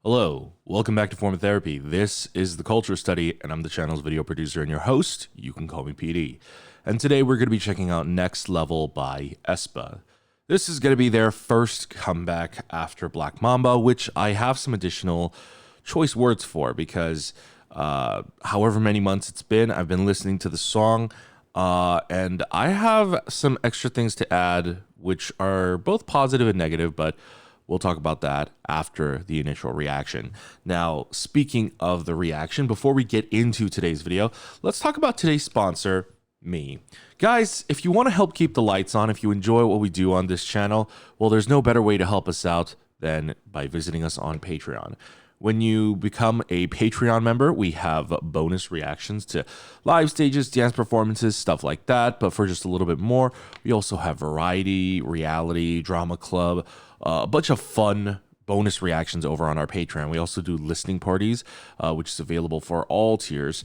Hello, welcome back to Form of Therapy. This is the Culture Study, and I'm the channel's video producer and your host. You can call me PD. And today we're going to be checking out Next Level by aespa. This is going to be their first comeback after Black Mamba, which I have some additional choice words for because however many months it's been, I've been listening to the song, and I have some extra things to add, which are both positive and negative, but we'll talk about that after the initial reaction. Now, speaking of the reaction, before we get into today's video, let's talk about today's sponsor, me. Guys, if you want to help keep the lights on, if you enjoy what we do on this channel, well, there's no better way to help us out than by visiting us on Patreon. When you become a Patreon member, we have bonus reactions to live stages, dance performances, stuff like that. But for just a little bit more, we also have variety, reality, drama club, a bunch of fun bonus reactions over on our Patreon. We also do listening parties, which is available for all tiers.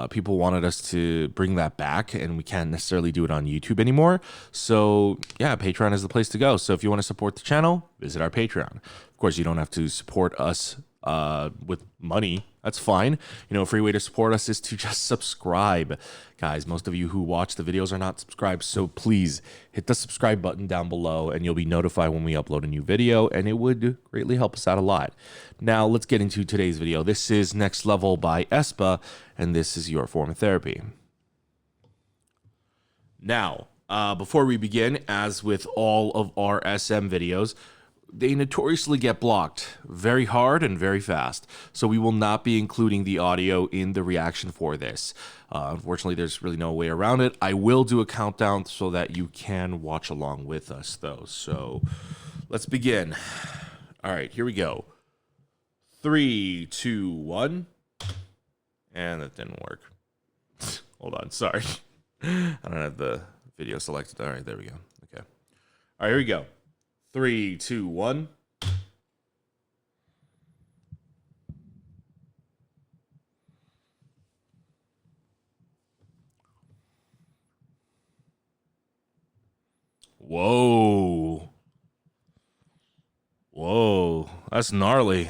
People wanted us to bring that back, and we can't necessarily do it on YouTube anymore. So yeah, Patreon is the place to go. So if you want to support the channel, visit our Patreon. Of course, you don't have to support us with money. That's fine. You know, a free way to support us is to just subscribe. Guys, most of you who watch the videos are not subscribed, so please hit the subscribe button down below and you'll be notified when we upload a new video, and it would greatly help us out a lot. Now, let's get into today's video. This is Next Level by aespa, and this is your form of therapy. Now, before we begin, as with all of our SM videos, they notoriously get blocked very hard and very fast, so we will not be including the audio in the reaction for this. Unfortunately, there's really no way around it. I will do a countdown so that you can watch along with us, though. So let's begin. All right, here we go. 3, 2, 1. And that didn't work. Hold on, sorry. I don't have the video selected. All right, there we go. Okay. All right, here we go. 3, 2, 1. Whoa. Whoa. That's gnarly.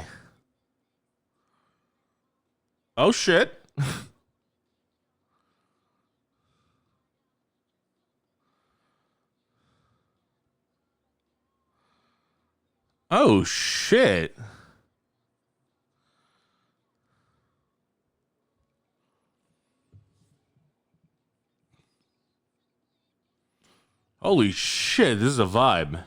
Oh, shit. Oh, shit. Holy shit, this is a vibe.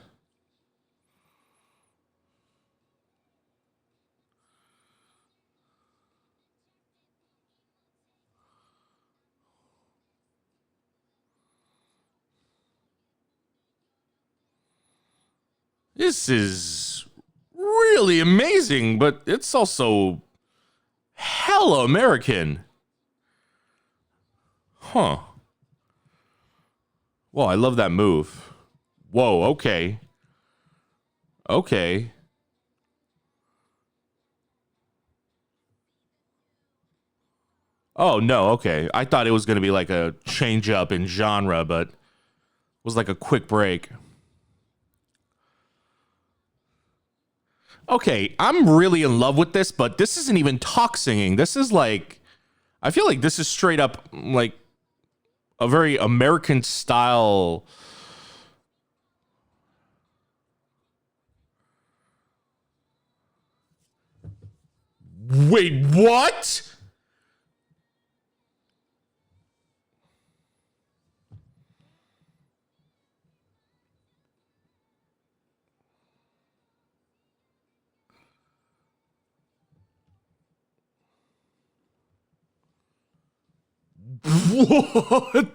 This is really amazing, but it's also hella American. Huh. Well, I love that move. Whoa, okay. Okay. Oh, no, okay. I thought it was going to be like a change up in genre, but it was like a quick break. Okay, I'm really in love with this, but this isn't even talk singing. This is like, I feel like this is straight up like a very American style. Wait, what? What?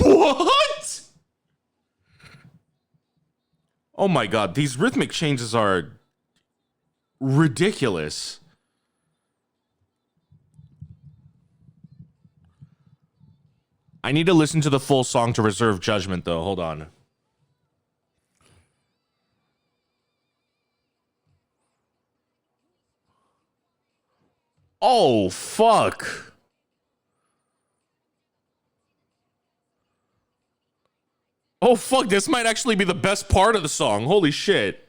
What? Oh my god, these rhythmic changes are ridiculous. I need to listen to the full song to reserve judgment, though. Hold on. Oh, fuck. Oh, fuck. This might actually be the best part of the song. Holy shit.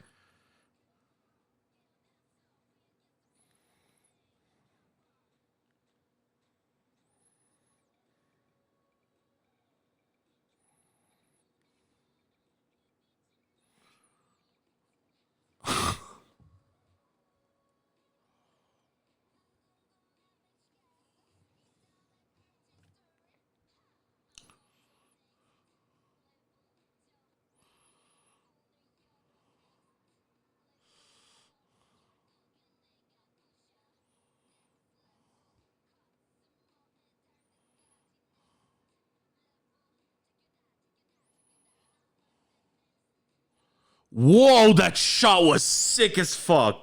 Whoa, that shot was sick as fuck.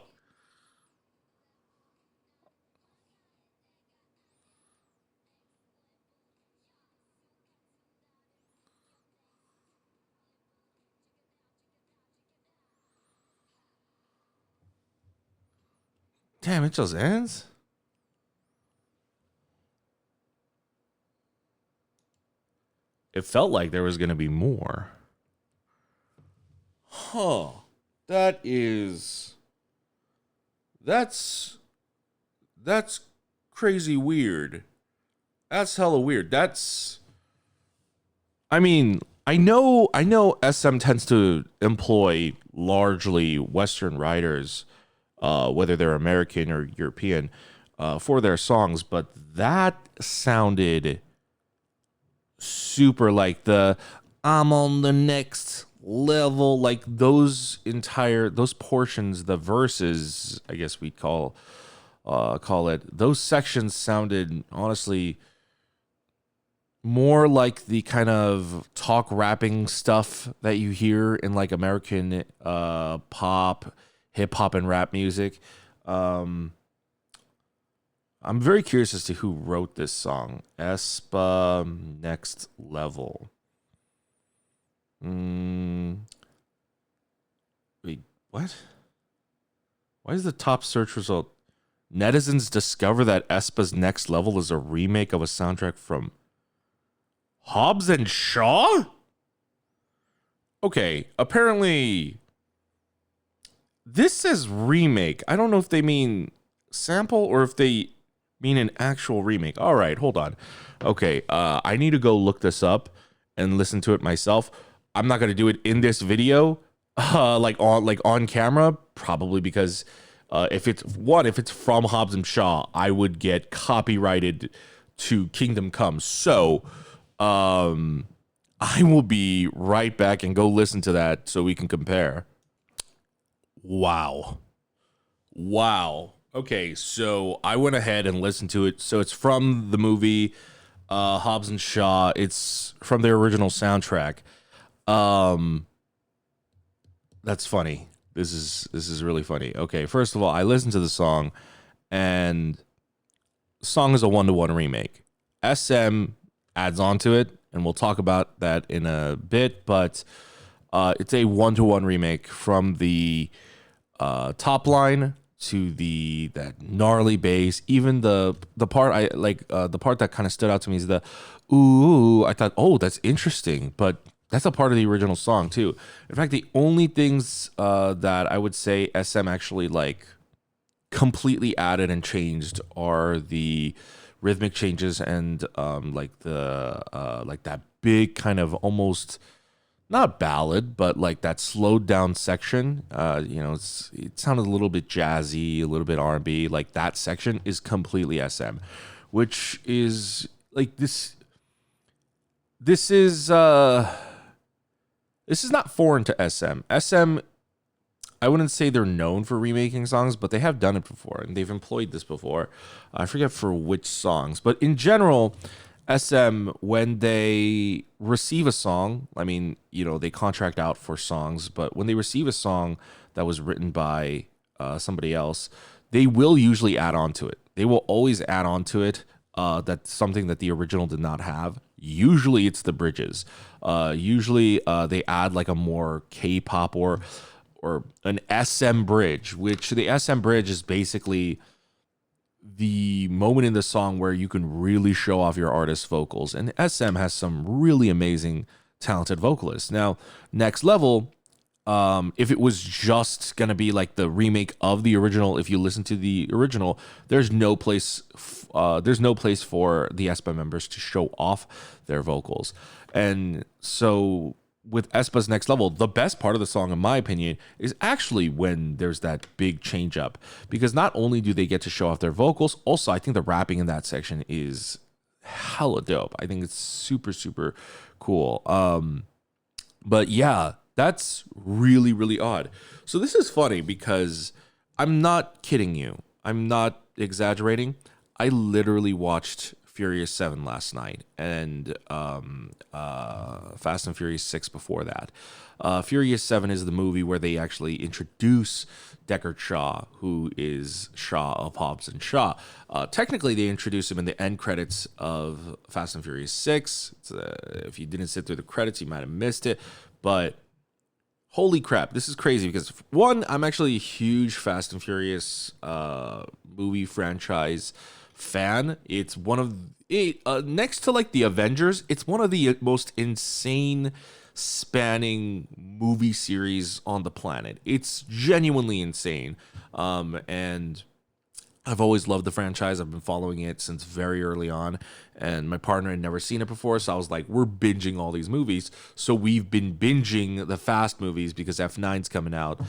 Damn, it just ends? It felt like there was going to be more. Huh. That is... That's crazy weird. That's hella weird. I mean, I know SM tends to employ largely Western writers, whether they're American or European, for their songs, but that sounded super like the I'm on the next level, like those portions, the verses, I guess we call it. Those sections sounded honestly more like the kind of talk rapping stuff that you hear in like American pop, hip hop, and rap music. Um, I'm very curious as to who wrote this song. aespa Next Level. Wait, what? Why is the top search result? Netizens discover that aespa's Next Level is a remake of a soundtrack from Hobbs and Shaw? Okay, apparently this says remake. I don't know if they mean sample or if they mean an actual remake. All right, hold on. Okay, I need to go look this up and listen to it myself. I'm not gonna do it in this video, like on camera, probably because if it's from Hobbs and Shaw, I would get copyrighted to Kingdom Come. So, I will be right back and go listen to that so we can compare. Wow. Wow. Okay, so I went ahead and listened to it. So it's from the movie Hobbs and Shaw. It's from their original soundtrack. Um, that's funny. This is really funny. Okay, first of all, I listened to the song, and the song is a 1-to-1 remake. SM adds on to it, and we'll talk about that in a bit. But it's a 1-to-1 remake from the top line to that gnarly bass. Even the part I like, the part that kind of stood out to me is the ooh. I thought, oh, that's interesting, but that's a part of the original song too. In fact, the only things that I would say SM actually like completely added and changed are the rhythmic changes and like that big kind of almost not ballad, but like that slowed down section. It sounded a little bit jazzy, a little bit R&B. Like that section is completely SM, which is like this. This is not foreign to SM. SM, I wouldn't say they're known for remaking songs, but they have done it before and they've employed this before. I forget for which songs, but in general, SM, when they receive a song, I mean, they contract out for songs, but when they receive a song that was written by somebody else, they will usually add on to it. They will always add on to it. That's something that the original did not have. Usually it's the bridges. Usually they add like a more K-pop or an SM bridge, which the SM bridge is basically the moment in the song where you can really show off your artist's vocals. And SM has some really amazing, talented vocalists. Now, Next Level, if it was just gonna be like the remake of the original, if you listen to the original, there's no place for the aespa members to show off their vocals. And so with aespa's Next Level, the best part of the song, in my opinion, is actually when there's that big change up, because not only do they get to show off their vocals, also I think the rapping in that section is hella dope. I think it's super, super cool. But yeah, that's really, really odd. So this is funny because I'm not kidding you. I'm not exaggerating. I literally watched Furious 7 last night, and Fast and Furious 6 before that. Furious 7 is the movie where they actually introduce Deckard Shaw, who is Shaw of Hobbs and Shaw. Technically, they introduce him in the end credits of Fast and Furious 6. If you didn't sit through the credits, you might have missed it. But holy crap, this is crazy because, one, I'm actually a huge Fast and Furious movie franchise fan. It's one of it, next to like the Avengers, it's one of the most insane spanning movie series on the planet. It's genuinely insane. And I've always loved the franchise. I've been following it since very early on, and my partner had never seen it before, so I was like, we're binging all these movies. So we've been binging the Fast movies because F9's coming out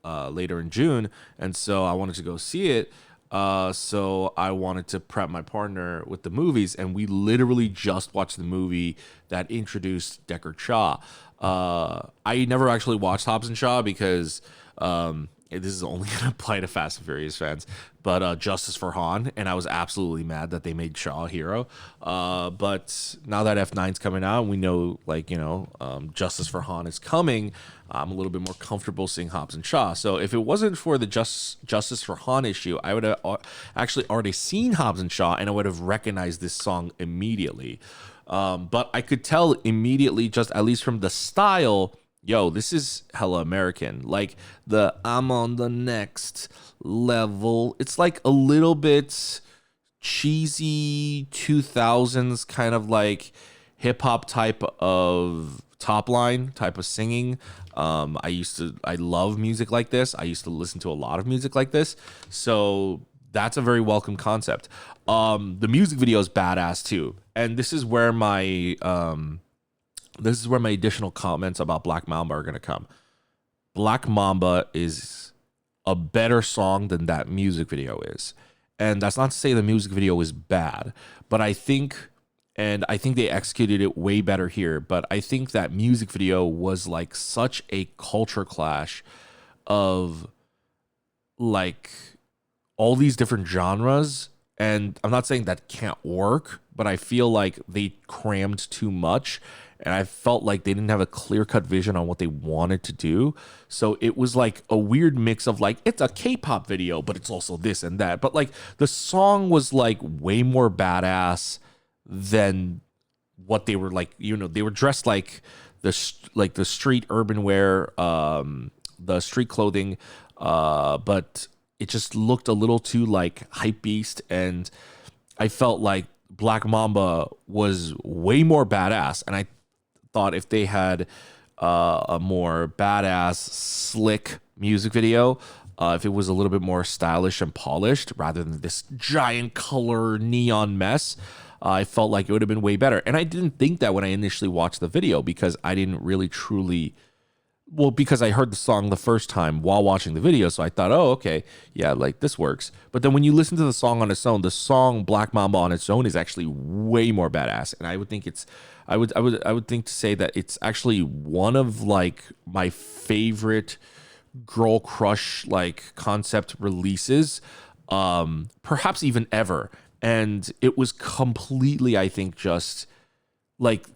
later in June, and so I wanted to go see it. So I wanted to prep my partner with the movies, and we literally just watched the movie that introduced Deckard Shaw. I never actually watched Hobbs and Shaw because this is only going to apply to Fast and Furious fans, but Justice for Han, and I was absolutely mad that they made Shaw a hero. But now that F9's coming out, we know, like, Justice for Han is coming. I'm a little bit more comfortable seeing Hobbs and Shaw. So if it wasn't for the Justice for Han issue, I would have actually already seen Hobbs and Shaw, and I would have recognized this song immediately. But I could tell immediately, just at least from the style, yo, this is hella American. Like the I'm on the next level. It's like a little bit cheesy 2000s kind of like hip hop type of top line type of singing. I love music like this. I used to listen to a lot of music like this. So that's a very welcome concept. The music video is badass too. And this is where my additional comments about Black Mamba are going to come. Black Mamba is a better song than that music video is. And that's not to say the music video is bad, but I think they executed it way better here. But I think that music video was like such a culture clash of like all these different genres. And I'm not saying that can't work, but I feel like they crammed too much. And I felt like they didn't have a clear-cut vision on what they wanted to do. So it was like a weird mix of like, it's a K-pop video, but it's also this and that. But like the song was like way more badass than what they were like. They were dressed like the street urban wear, the street clothing, but it just looked a little too like hype beast. And I felt like Black Mamba was way more badass. And I thought if they had a more badass, slick music video, if it was a little bit more stylish and polished rather than this giant color neon mess, I felt like it would have been way better. And I didn't think that when I initially watched the video because I didn't really truly, because I heard the song the first time while watching the video. So I thought, oh, okay, yeah, like this works. But then when you listen to the song on its own, the song Black Mamba on its own is actually way more badass. And I would think I would think to say that it's actually one of like my favorite girl crush like concept releases, perhaps even ever. And it was completely, I think, just like,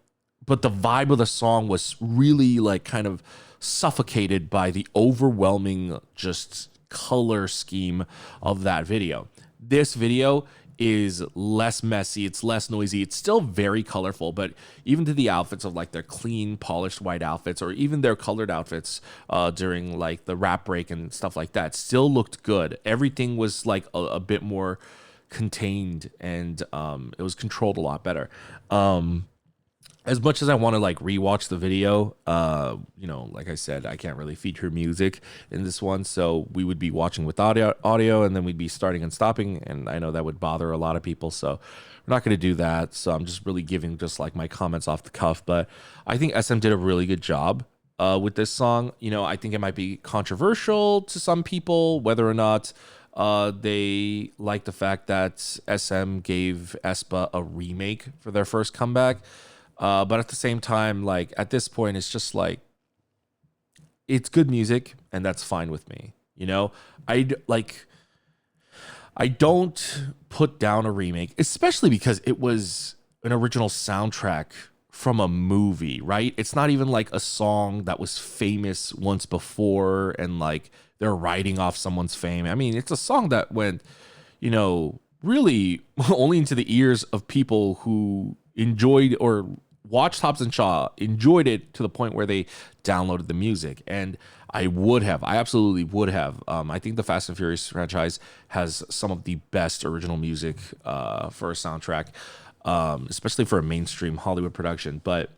but the vibe of the song was really like kind of suffocated by the overwhelming just color scheme of that video. This video is less messy, it's less noisy, it's still very colorful, but even to the outfits of like their clean, polished white outfits, or even their colored outfits during like the rap break and stuff like that, still looked good. Everything was like a bit more contained, and it was controlled a lot better. As much as I want to like rewatch the video, like I said, I can't really feature music in this one, so we would be watching with audio, and then we'd be starting and stopping, and I know that would bother a lot of people, so we're not going to do that. So I'm just really giving just like my comments off the cuff, but I think SM did a really good job with this song. I think it might be controversial to some people whether or not they like the fact that SM gave aespa a remake for their first comeback. But at the same time, like at this point, it's just like, it's good music and that's fine with me. I I don't put down a remake, especially because it was an original soundtrack from a movie, right? It's not even like a song that was famous once before and like they're writing off someone's fame. I mean, it's a song that went, really only into the ears of people who enjoyed or watched Hobbs and Shaw, enjoyed it to the point where they downloaded the music. And I absolutely would have. I think the Fast and Furious franchise has some of the best original music for a soundtrack, especially for a mainstream Hollywood production. But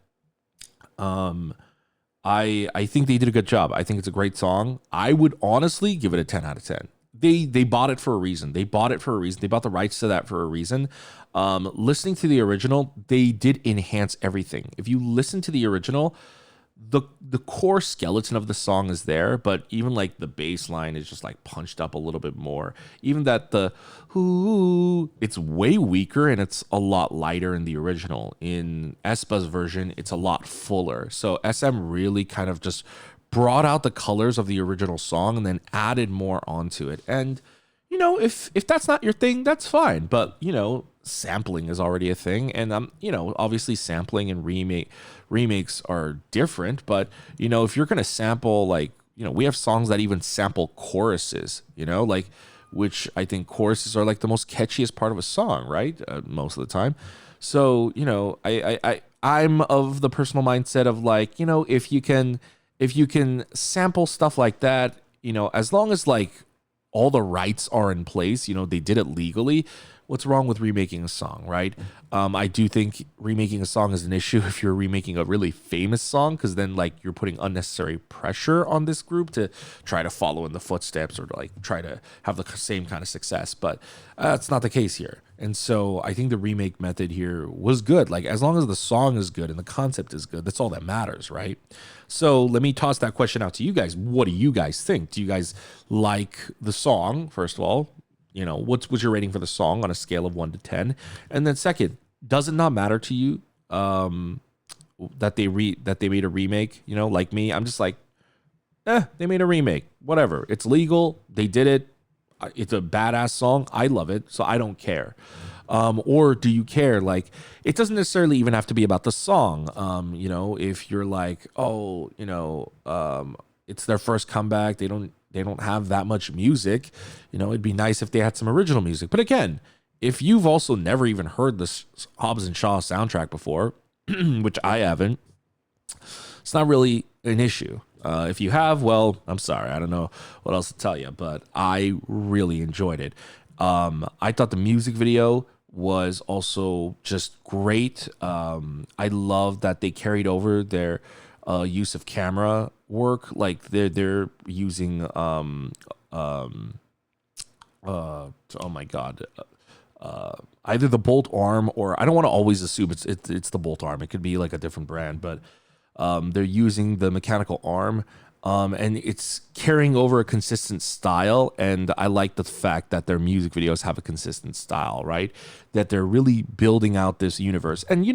I think they did a good job. I think it's a great song. I would honestly give it a 10 out of 10. They bought it for a reason. They bought it for a reason. They bought the rights to that for a reason. Listening to the original, they did enhance everything. If you listen to the original, the core skeleton of the song is there, but even like the bass line is just like punched up a little bit more. Even that the ooh, it's way weaker and it's a lot lighter in the original. In aespa's version, it's a lot fuller. So SM really kind of just brought out the colors of the original song and then added more onto it. And if that's not your thing, that's fine. But sampling is already a thing, and obviously sampling and remakes are different. But if you're gonna sample, like, we have songs that even sample choruses, like, which I think choruses are like the most catchiest part of a song, right? Most of the time. So I'm of the personal mindset of like, if you can sample stuff like that, as long as like all the rights are in place, they did it legally. What's wrong with remaking a song, right? I do think remaking a song is an issue if you're remaking a really famous song, because then like you're putting unnecessary pressure on this group to try to follow in the footsteps or to like try to have the same kind of success. But that's not the case here. And so I think the remake method here was good. Like, as long as the song is good and the concept is good, that's all that matters, right? So let me toss that question out to you guys. What do you guys think? Do you guys like the song, first of all? What's your rating for the song on a scale of 1 to 10? And then second, does it not matter to you that they made a remake? Like me, I'm just like, they made a remake. Whatever. It's legal. They did it. It's a badass song. I love it, so I don't care. Or do you care? Like, it doesn't necessarily even have to be about the song. If you're like, it's their first comeback, they don't have that much music. It'd be nice if they had some original music. But again, if you've also never even heard this Hobbs and Shaw soundtrack before, which I haven't, it's not really an issue. If you have, well, I'm sorry. I don't know what else to tell you, but I really enjoyed it. I thought the music video was also just great. I love that they carried over their use of camera work. Like they're using oh my god, either the bolt arm, or I don't want to always assume it's the bolt arm. It could be like a different brand, but they're using the mechanical arm, and it's carrying over a consistent style. And I like the fact that their music videos have a consistent style, right? That they're really building out this universe. And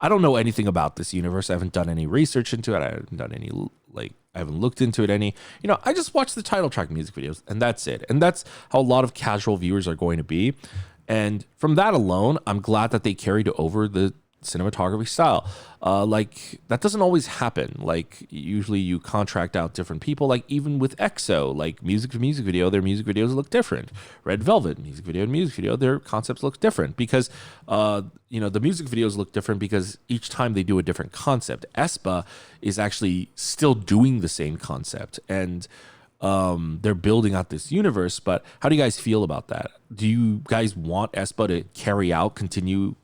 I don't know anything about this universe. I haven't done any research into it. I haven't looked into it any. I just watch the title track music videos, and that's it. And that's how a lot of casual viewers are going to be. And from that alone, I'm glad that they carried over the cinematography style. Like, that doesn't always happen. Like, usually you contract out different people. Like, even with EXO, like music to music video, their music videos look different. Red Velvet music video to music video, their concepts look different because the music videos look different because each time they do a different concept. aespa is actually still doing the same concept, and they're building out this universe. But how do you guys feel about that? Do you guys want aespa to carry out, continuing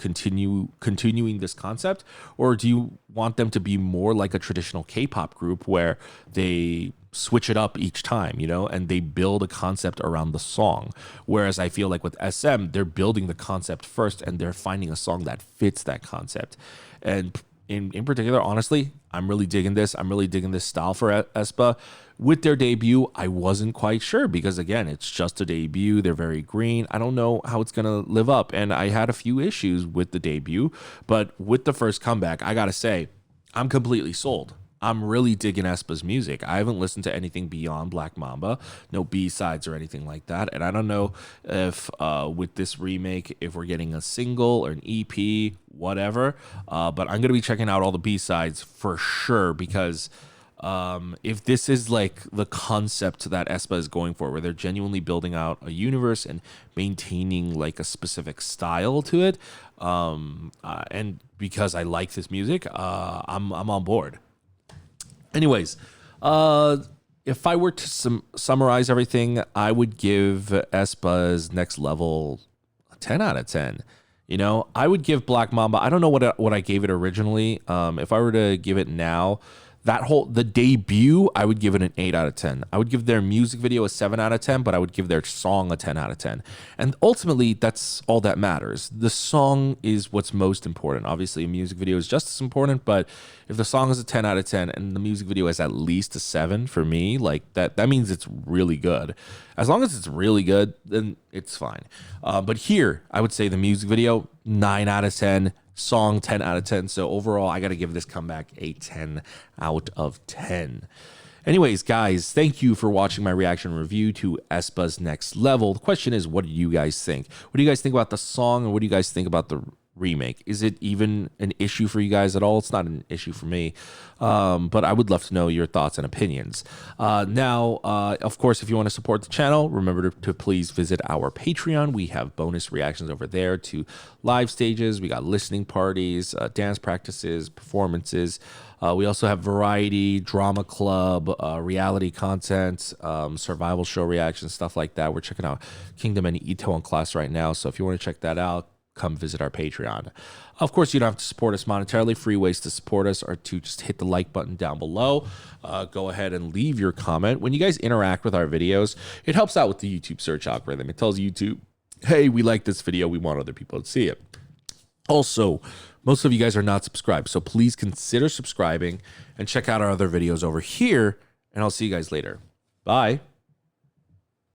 this concept, or do you want them to be more like a traditional K-pop group where they switch it up each time, and they build a concept around the song? Whereas I feel like with SM, they're building the concept first and they're finding a song that fits that concept. And in particular, honestly, I'm really digging this. I'm really digging this style for aespa. With their debut, I wasn't quite sure because, again, it's just a debut. They're very green. I don't know how it's going to live up. And I had a few issues with the debut. But with the first comeback, I got to say, I'm completely sold. I'm really digging aespa's music. I haven't listened to anything beyond Black Mamba, no B-sides or anything like that. And I don't know if with this remake, if we're getting a single or an EP, whatever. But I'm going to be checking out all the B-sides for sure, because if this is like the concept that aespa is going for, where they're genuinely building out a universe and maintaining like a specific style to it, and because I like this music, I'm on board. Anyways, if I were to summarize everything, I would give aespa's Next Level a 10 out of 10. You know, I would give Black Mamba, I don't know what I gave it originally. If I were to give it now, the debut, I would give it an 8 out of 10. I would give their music video a 7 out of 10, but I would give their song a 10 out of 10. And ultimately, that's all that matters. The song is what's most important. Obviously, a music video is just as important, but if the song is a 10 out of 10 and the music video is at least a 7 for me, like that means it's really good. As long as it's really good, then it's fine. But here, I would say the music video, 9 out of 10. Song 10 out of 10. So overall, I got to give this comeback a 10 out of 10. Anyways, guys, thank you for watching my reaction review to aespa's Next Level. The question is, what do you guys think? What do you guys think about the song, and what do you guys think about the remake? Is it even an issue for you guys at all? It's not an issue for me, but I would love to know your thoughts and opinions. Now, of course, if you want to support the channel, remember to please visit our Patreon. We have bonus reactions over there to live stages. We got listening parties, dance practices, performances. We also have variety, drama club, reality content, survival show reactions, stuff like that. We're checking out Kingdom and Ito in class right now, so if you want to check that out, come visit our Patreon. Of course, you don't have to support us monetarily. Free ways to support us are to just hit the like button down below. Go ahead and leave your comment. When you guys interact with our videos, it helps out with the YouTube search algorithm. It tells YouTube, hey, we like this video. We want other people to see it. Also, most of you guys are not subscribed, so please consider subscribing and check out our other videos over here, and I'll see you guys later. Bye.